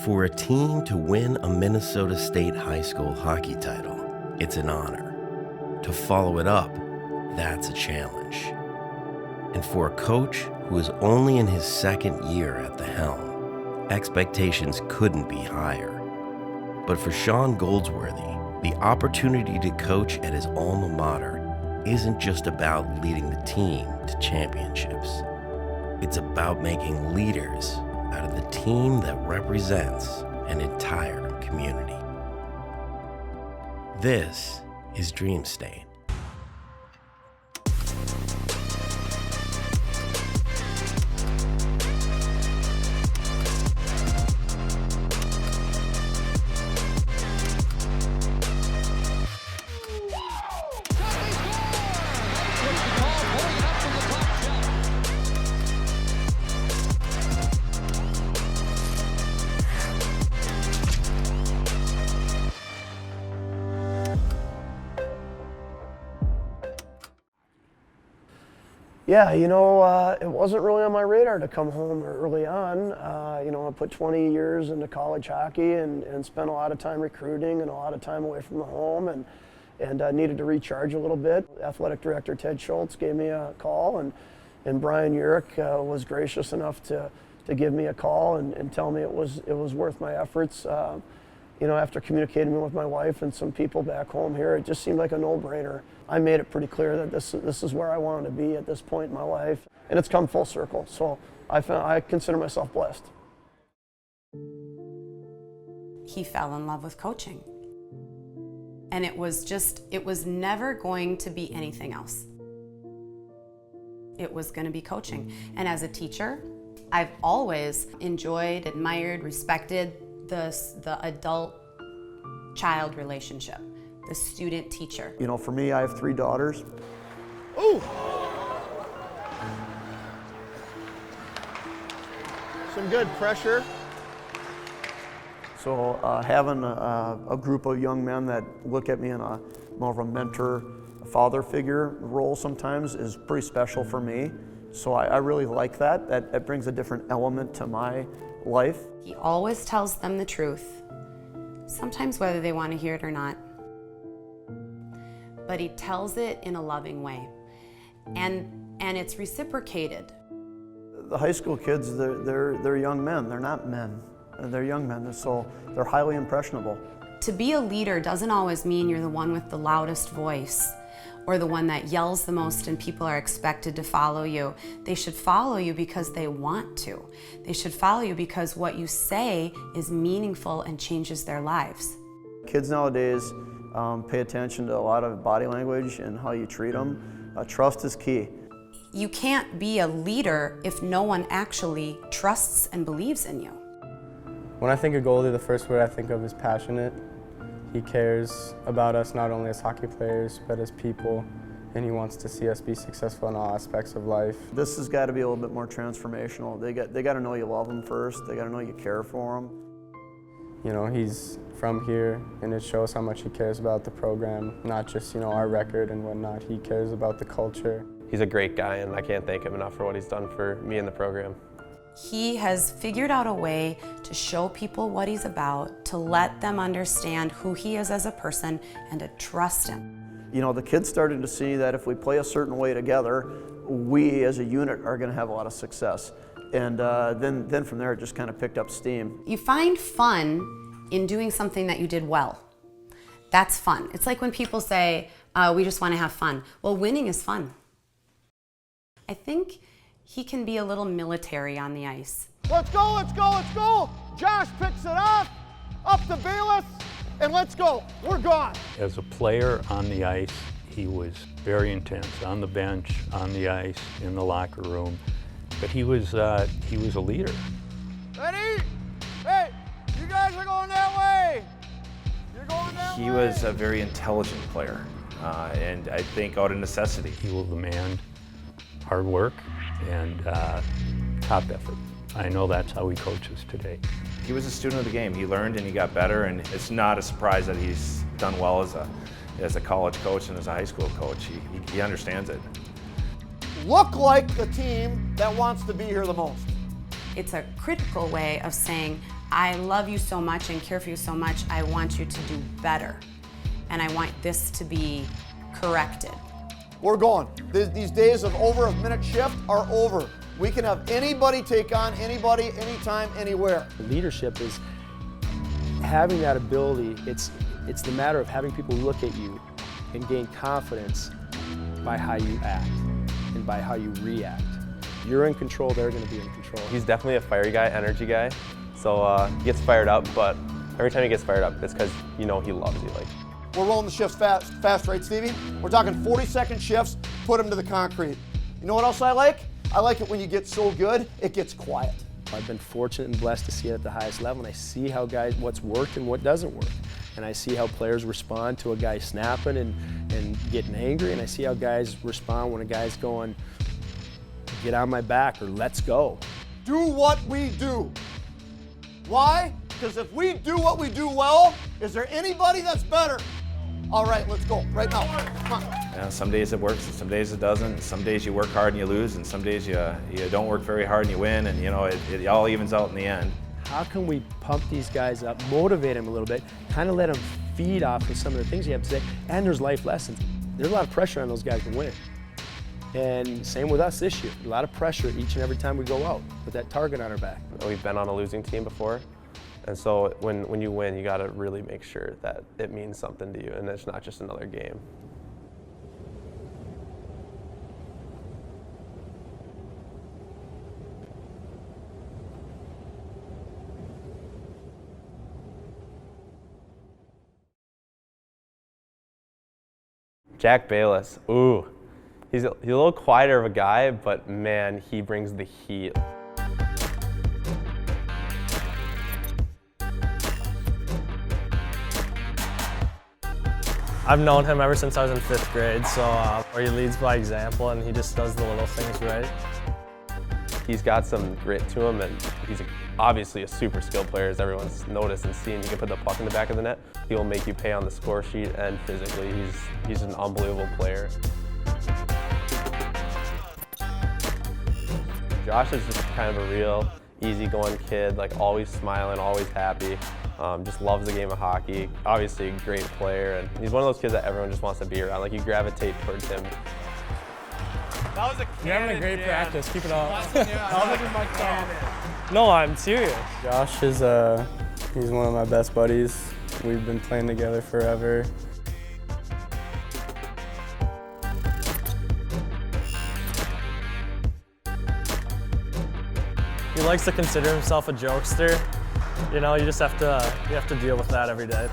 For a team to win a Minnesota State high school hockey title, it's an honor. To follow it up, that's a challenge. And for a coach who is only in his second year at the helm, expectations couldn't be higher. But for Sean Goldsworthy, the opportunity to coach at his alma mater isn't just about leading the team to championships. It's about making leaders out of the team that represents an entire community. This is Dream State. Yeah, it wasn't really on my radar to come home early on. I put 20 years into college hockey and spent a lot of time recruiting and a lot of time away from the home and needed to recharge a little bit. Athletic director Ted Schultz gave me a call and Brian Urich was gracious enough to give me a call and tell me it was worth my efforts. After communicating with my wife and some people back home here, it just seemed like a no-brainer. I made it pretty clear that this is where I wanted to be at this point in my life, and it's come full circle. So I consider myself blessed. He fell in love with coaching. And it was never going to be anything else. It was going to be coaching. And as a teacher, I've always enjoyed, admired, respected the adult-child relationship, the student-teacher. For me, I have 3 daughters. Ooh! Some good pressure. So having a group of young men that look at me in a more of a mentor, a father figure role sometimes is pretty special for me. So I really like that. That brings a different element to my life. He always tells them the truth, sometimes whether they want to hear it or not. But he tells it in a loving way, and it's reciprocated. The high school kids, they're young men. They're not men. They're young men, so they're highly impressionable. To be a leader doesn't always mean you're the one with the loudest voice or the one that yells the most and people are expected to follow you. They should follow you because they want to. They should follow you because what you say is meaningful and changes their lives. Kids nowadays pay attention to a lot of body language and how you treat them. Trust is key. You can't be a leader if no one actually trusts and believes in you. When I think of goalie, the first word I think of is passionate. He cares about us not only as hockey players, but as people, and he wants to see us be successful in all aspects of life. This has got to be a little bit more transformational. They got to know you love them first. They got to know you care for them. He's from here, and it shows how much he cares about the program, not just, our record and whatnot. He cares about the culture. He's a great guy, and I can't thank him enough for what he's done for me and the program. He has figured out a way to show people what he's about, to let them understand who he is as a person, and to trust him. The kids started to see that if we play a certain way together, we as a unit are going to have a lot of success. And then from there, it just kind of picked up steam. You find fun in doing something that you did well. That's fun. It's like when people say, we just want to have fun. Well, winning is fun. I think he can be a little military on the ice. Let's go, let's go, let's go! Josh picks it up to Bayless, and let's go. We're gone. As a player on the ice, he was very intense, on the bench, on the ice, in the locker room. But he was a leader. Ready? Hey, you guys are going that way. You're going that way. He was a very intelligent player, and I think out of necessity. He will demand hard work and top effort. I know that's how he coaches today. He was a student of the game. He learned and he got better, and it's not a surprise that he's done well as a college coach and as a high school coach. He understands it. Look like the team that wants to be here the most. It's a critical way of saying, I love you so much and care for you so much, I want you to do better. And I want this to be corrected. We're going. These days of over a minute shift are over. We can have anybody take on anybody, anytime, anywhere. Leadership is having that ability. It's the matter of having people look at you and gain confidence by how you act and by how you react. You're in control, they're going to be in control. He's definitely a fiery guy, energy guy. So he gets fired up, but every time he gets fired up, it's because you know he loves you. Like, We're rolling the shifts fast, right, Stevie? We're talking 40-second shifts, put them to the concrete. You know what else I like? I like it when you get so good, it gets quiet. I've been fortunate and blessed to see it at the highest level, and I see how what's worked and what doesn't work. And I see how players respond to a guy snapping and getting angry, and I see how guys respond when a guy's going, get on my back, or let's go. Do what we do. Why? Because if we do what we do well, is there anybody that's better? All right, let's go right now. Come on. Yeah, some days it works and some days it doesn't. Some days you work hard and you lose, and some days you don't work very hard and you win, and you know it all evens out in the end. How can we pump these guys up, motivate them a little bit, kind of let them feed off of some of the things you have to say, and there's life lessons. There's a lot of pressure on those guys to win. And same with us this year. A lot of pressure each and every time we go out with that target on our back. we've been on a losing team before, and so when you win, you got to really make sure that it means something to you, and it's not just another game. Jack Bayless, ooh. He's a little quieter of a guy, but man, he brings the heat. I've known him ever since I was in 5th grade, so where he leads by example and he just does the little things right. He's got some grit to him, and he's obviously a super skilled player, as everyone's noticed and seen. You can put the puck in the back of the net, he will make you pay on the score sheet, and physically, he's an unbelievable player. Josh is just kind of a real easygoing kid, like always smiling, always happy. Just loves the game of hockey. Obviously a great player, and he's one of those kids that everyone just wants to be around. Like you gravitate towards him. That was You're having a great practice. Keep it up. No, I'm serious. Josh is he's one of my best buddies. We've been playing together forever. He likes to consider himself a jokester. You know, you just have to deal with that every day.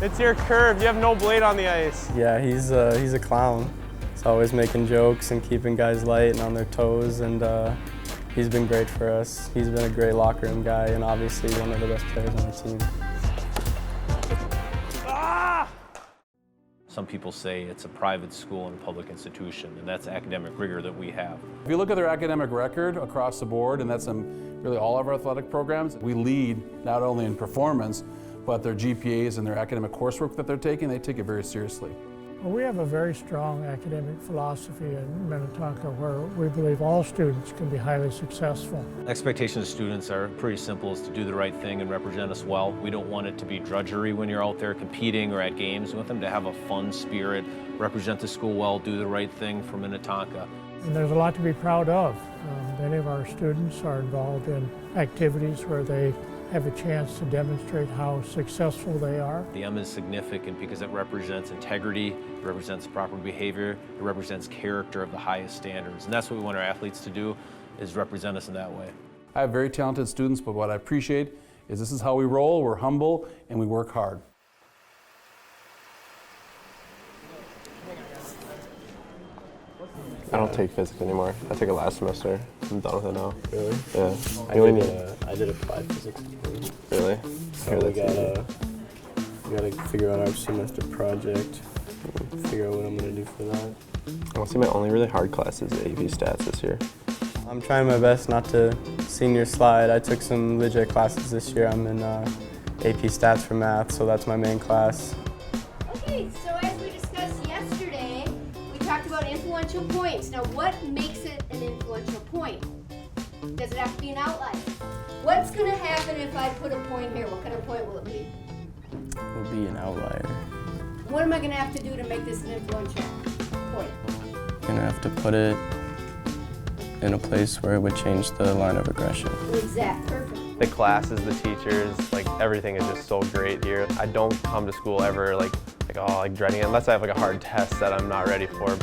It's your curve. You have no blade on the ice. Yeah, he's a clown. He's always making jokes and keeping guys light and on their toes, and he's been great for us. He's been a great locker room guy and obviously one of the best players on the team. Some people say it's a private school and a public institution, and that's academic rigor that we have. If you look at their academic record across the board, and that's in really all of our athletic programs, we lead not only in performance, but their GPAs and their academic coursework that they're taking, they take it very seriously. Well, we have a very strong academic philosophy in Minnetonka where we believe all students can be highly successful. Expectations of students are pretty simple, is to do the right thing and represent us well. We don't want it to be drudgery when you're out there competing or at games with them, to have a fun spirit, represent the school well, do the right thing for Minnetonka. And there's a lot to be proud of. Many of our students are involved in activities where they have a chance to demonstrate how successful they are. The M is significant because it represents integrity, it represents proper behavior, it represents character of the highest standards. And that's what we want our athletes to do, is represent us in that way. I have very talented students, but what I appreciate is this is how we roll, we're humble, and we work hard. I don't take physics anymore. I took it last semester. I'm done with it now. Really? Yeah. I did applied physics. Really? So we gotta figure out our semester project, figure out what I'm gonna do for that. Honestly, my only really hard class is AP Stats this year. I'm trying my best not to senior slide. I took some legit classes this year. I'm in AP Stats for math, so that's my main class. Okay, so as we discussed yesterday, we talked about influential points. Now, what makes it an influential point? Does it have to be an outlier? What's going to happen if I put a point here? What kind of point will it be? Will be an outlier. What am I going to have to do to make this an influential point? Gonna have to put it in a place where it would change the line of aggression. Exact, perfect. The classes, the teachers, like everything is just so great here. I don't come to school ever like dreading it unless I have like a hard test that I'm not ready for.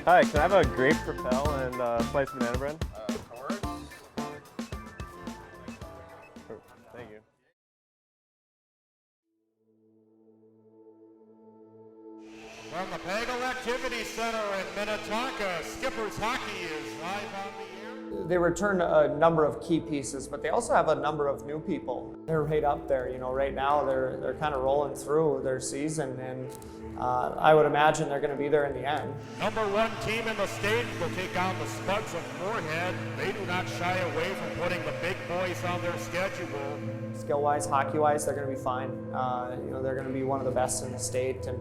Hi, can I have a grape Propel and a slice of banana bread? Of course. Thank you. From the Pagel Activity Center in Minnetonka, Skippers Hockey is live on the air. They return a number of key pieces, but they also have a number of new people. They're right up there, you know, right now they're kind of rolling through their season, and I would imagine they're going to be there in the end. Number 1 team in the state will take on the Spuds of Moorhead. They do not shy away from putting the big boys on their schedule. Skill-wise, hockey-wise, they're going to be fine. You know, they're going to be one of the best in the state, and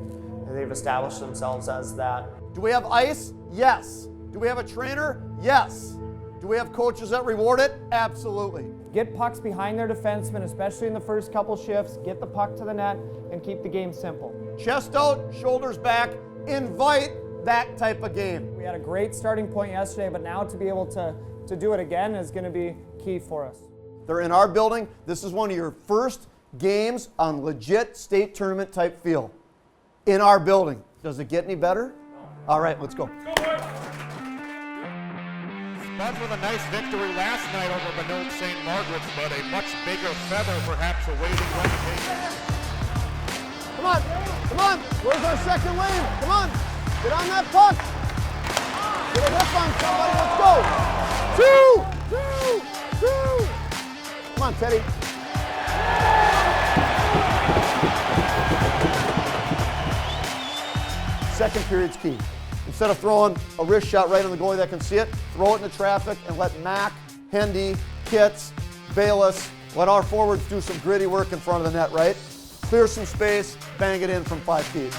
they've established themselves as that. Do we have ice? Yes. Do we have a trainer? Yes. Do we have coaches that reward it? Absolutely. Get pucks behind their defensemen, especially in the first couple shifts. Get the puck to the net and keep the game simple. Chest out, shoulders back, invite that type of game. We had a great starting point yesterday, but now to be able to do it again is going to be key for us. They're in our building. This is one of your first games on legit state tournament type feel. In our building. Does it get any better? All right, let's go. Spuds with a nice victory last night over Minot St. Margaret's, but a much bigger feather perhaps awaiting relegation. Come on, come on. Where's our second lane? Come on. Get on that puck. Get a whip on somebody. Let's go. 2. Come on, Teddy. Second period's key. Instead of throwing a wrist shot right on the goalie that can see it, throw it into traffic and let Mac, Hendy, Kitts, Bayless, let our forwards do some gritty work in front of the net, right? Clear some space, bang it in from 5 feet.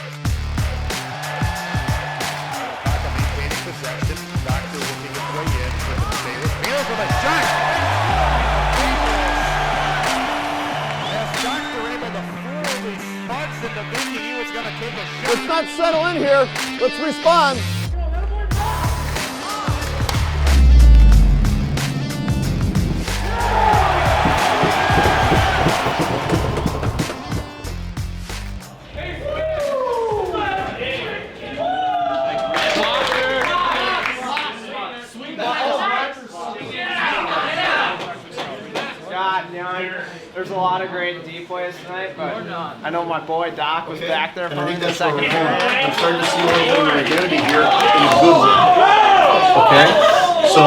Maintaining possession, Doctor looking his way in, Bayless. Bayless with a shot! As Doctor able to fool the Spuds into thinking he was going to take a shot. Let's not settle in here. Let's respond. There's a lot of great D plays tonight, but I know my boy Doc was back there for I me think in the that's where second we're going. period. I'm starting to see a little bit of an identity here in a good way. Okay? So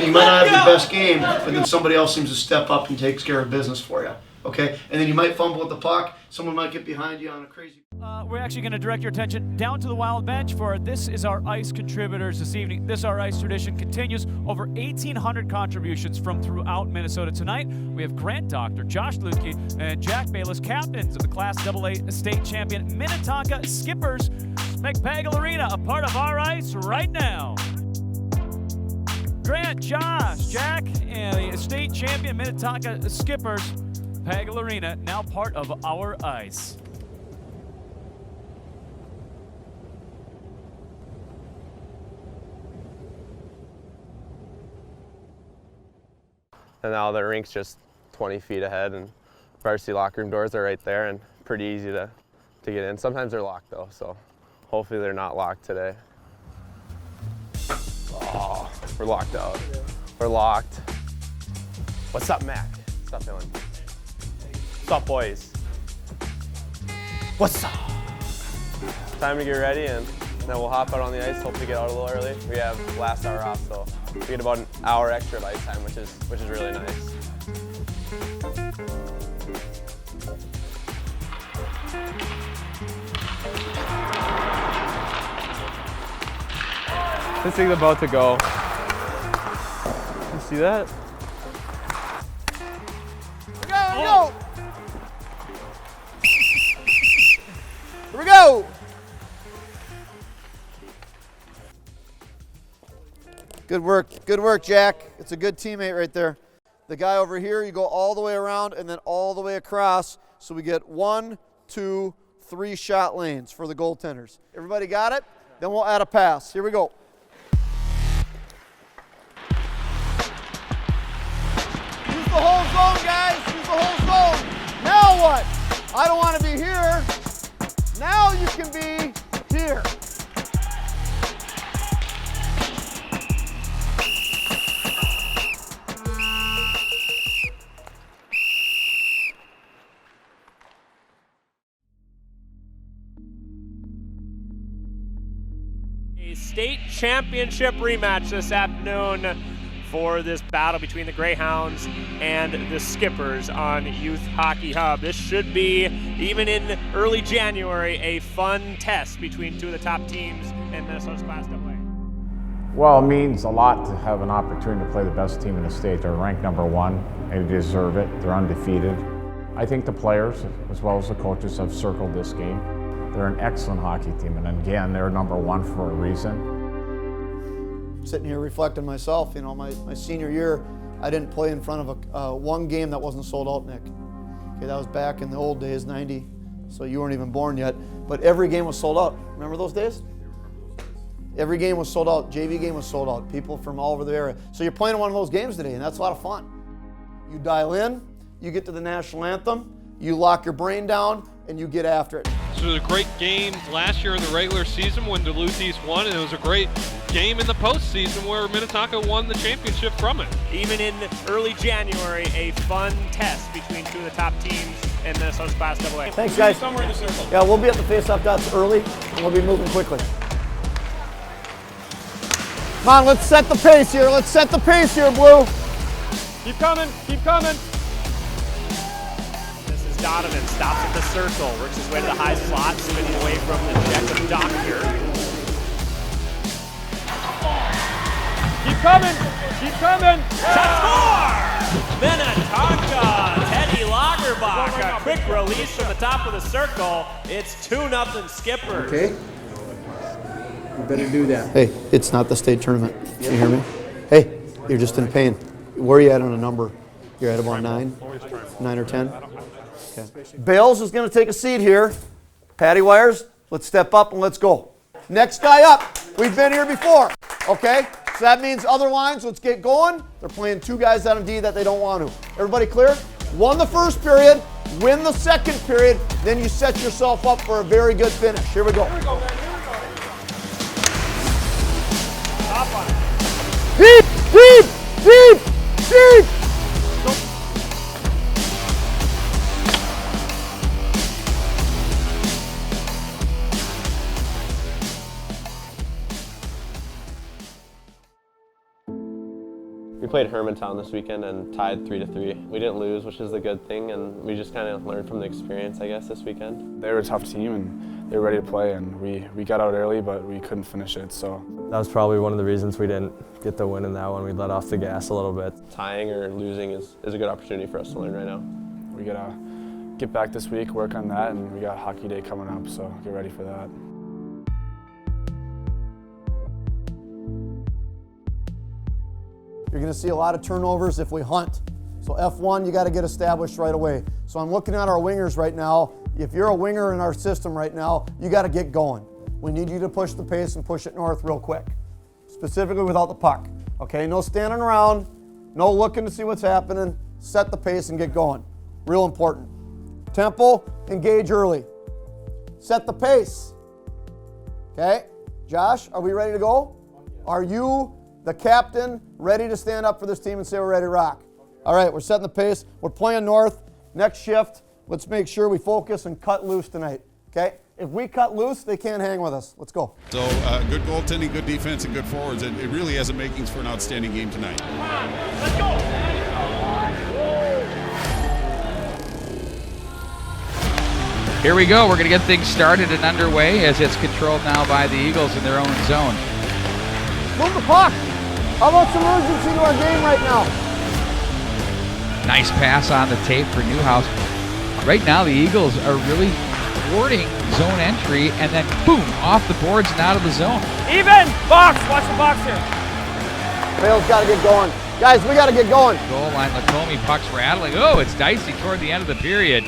you might not have your best game, but then somebody else seems to step up and takes care of business for you. Okay? And then you might fumble with the puck. Someone might get behind you on a crazy... We're actually going to direct your attention down to the Wild bench for This Is Our Ice contributors this evening. This Our Ice tradition continues. Over 1,800 contributions from throughout Minnesota tonight. We have Grant Doctor, Josh Lutke, and Jack Bayless, captains of the Class AA state champion Minnetonka Skippers. Make Pagel Arena a part of Our Ice right now. Grant, Josh, Jack, and the state champion Minnetonka Skippers. Pagel Arena, now part of Our Ice. And now the rink's just 20 feet ahead, and varsity locker room doors are right there and pretty easy to get in. Sometimes they're locked though, so hopefully they're not locked today. Oh, we're locked out. We're locked. What's up, Mac? What's up, Dylan? What's up, boys? What's up? Time to get ready, and then we'll hop out on the ice, hopefully get out a little early. We have last hour off, so we get about an hour extra of ice time, which is really nice. This thing's about to go. You see that? Here we go! Here we go! Good work, Jack. It's a good teammate right there. The guy over here, you go all the way around and then all the way across, so we get 1, 2, 3 shot lanes for the goaltenders. Everybody got it? Then we'll add a pass. Here we go. Use the whole zone, guys. Use the whole zone. Now what? I don't want to be here. Now you can be here. A state championship rematch this afternoon for this battle between the Greyhounds and the Skippers on Youth Hockey Hub. This should be, even in early January, a fun test between two of the top teams in Minnesota's Class AA. Well, it means a lot to have an opportunity to play the best team in the state. They're ranked #1, and they deserve it. They're undefeated. I think the players, as well as the coaches, have circled this game. They're an excellent hockey team, and again, they're #1 for a reason. Sitting here reflecting myself, my senior year, I didn't play in front of one game that wasn't sold out, Nick. Okay, that was back in the old days, 90, so you weren't even born yet. But every game was sold out. Remember those days? Every game was sold out. JV game was sold out. People from all over the area. So you're playing one of those games today, and that's a lot of fun. You dial in, you get to the national anthem, you lock your brain down, and you get after it. So it was a great game last year in the regular season when Duluth East won, and it was a great game in the postseason where Minnetonka won the championship from it. Even in early January, a fun test between two of the top teams in Minnesota's Class AA. Thanks, guys. Somewhere in the circle. Yeah, we'll be at the face-off dots early, and we'll be moving quickly. Come on, let's set the pace here. Let's set the pace here, Blue. Keep coming, keep coming. This is Donovan, stops at the circle, works his way to the high slot, spinning away from the check of Doctor. Keep coming, keep coming. Shot score! Minnetonka, Teddy Lagerbach, a quick release from the top of the circle. It's 2-0 Skippers. Okay. You better do that. Hey, it's not the state tournament. You hear me? Hey, you're just in pain. Where are you at on a number? You're at about 9? 9 or 10? Okay. Bales is going to take a seat here. Patty Wires, let's step up and let's go. Next guy up. We've been here before. Okay? So that means other lines, let's get going. They're playing two guys out of D that they don't want to. Everybody clear? Won the first period, win the second period, then you set yourself up for a very good finish. Here we go. Here we go, man. Here we go. Top on it. Deep, deep, deep, deep. We played Hermantown this weekend and tied 3-3. We didn't lose, which is a good thing, and we just kind of learned from the experience, I guess, this weekend. They were a tough team, and they were ready to play, and we got out early, but we couldn't finish it, so. That was probably one of the reasons we didn't get the win in that one. We let off the gas a little bit. Tying or losing is a good opportunity for us to learn right now. We gotta get back this week, work on that, and we got Hockey Day coming up, so get ready for that. You're going to see a lot of turnovers if we hunt. So F1, you got to get established right away. So I'm looking at our wingers right now. If you're a winger in our system right now, you got to get going. We need you to push the pace and push it north real quick, specifically without the puck. Okay, no standing around, no looking to see what's happening. Set the pace and get going. Real important. Tempo, engage early. Set the pace. Okay, Josh, are we ready to go? Are you, the captain, ready to stand up for this team and say we're ready to rock? All right, we're setting the pace. We're playing north. Next shift, let's make sure we focus and cut loose tonight, okay? If we cut loose, they can't hang with us. Let's go. So good goaltending, good defense, and good forwards. It really has the makings for an outstanding game tonight. Let's go! Here we go. We're going to get things started and underway as it's controlled now by the Eagles in their own zone. Move the puck. How about some urgency to our game right now? Nice pass on the tape for Newhouse. Right now, the Eagles are really thwarting zone entry, and then boom, off the boards and out of the zone. Even! Box! Watch the box here. Bale's got to get going. Guys, we got to get going. Goal line, Latomi, puck's rattling. Oh, it's dicey toward the end of the period.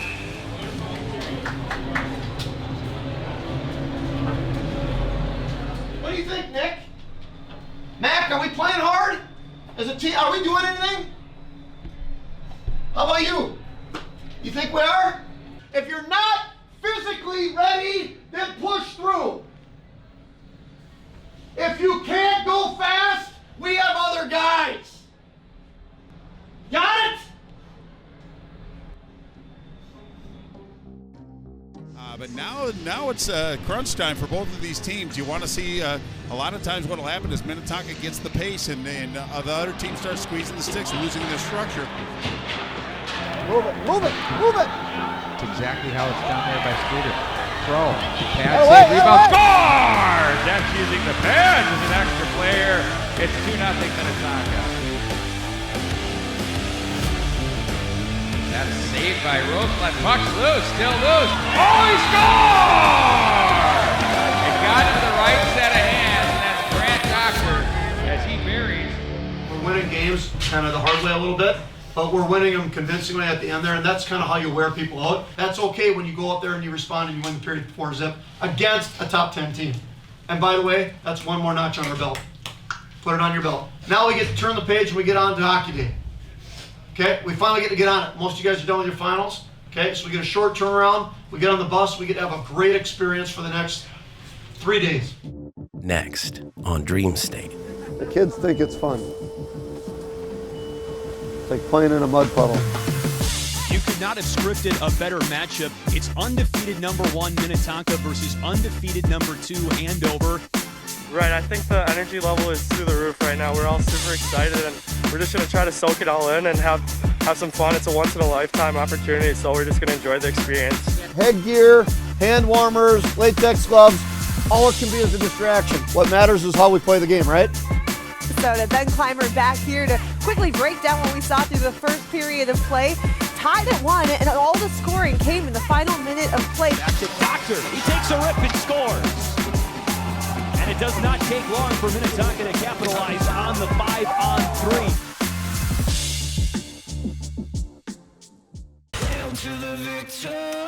What do you think, Nick? Mac, are we playing hard? As a team, are we doing anything? How about you? You think we are? If you're not physically ready, then push through. If you can't go fast, we have other guys. Got it? But now it's crunch time for both of these teams. You want to see a lot of times what will happen is Minnetonka gets the pace and the other team starts squeezing the sticks, losing their structure. Move it, move it, move it. That's exactly how it's done there by Scooter. Throw, pad save, rebound, scores! That's using the pads as an extra player. It's 2-0 Minnetonka. That's saved by Roseland. Puck's loose, still loose. Oh, he scored! It got into the right set of hands, and that's Grant Doctor as he buries. We're winning games kind of the hard way a little bit, but we're winning them convincingly at the end there, and that's kind of how you wear people out. That's okay when you go up there and you respond and you win the period 4-zip against a top 10 team. And by the way, that's one more notch on our belt. Put it on your belt. Now we get to turn the page and we get on to hockey day. Okay, we finally get to get on it. Most of you guys are done with your finals. Okay, so we get a short turnaround. We get on the bus. We get to have a great experience for the next 3 days. Next on Dream State. The kids think it's fun. It's like playing in a mud puddle. You could not have scripted a better matchup. It's undefeated #1 Minnetonka versus undefeated #2 Andover. Right, I think the energy level is through the roof right now. We're all super excited, and we're just going to try to soak it all in and have some fun. It's a once-in-a-lifetime opportunity, so we're just going to enjoy the experience. Headgear, hand warmers, latex gloves, all it can be is a distraction. What matters is how we play the game, right? Minnesota. Ben Clymer back here to quickly break down what we saw through the first period of play. Tied at 1, and all the scoring came in the final minute of play. Back to Doctor. He takes a rip and scores. And it does not take long for Minnetonka to capitalize on the 5-on-3. Down to the victory.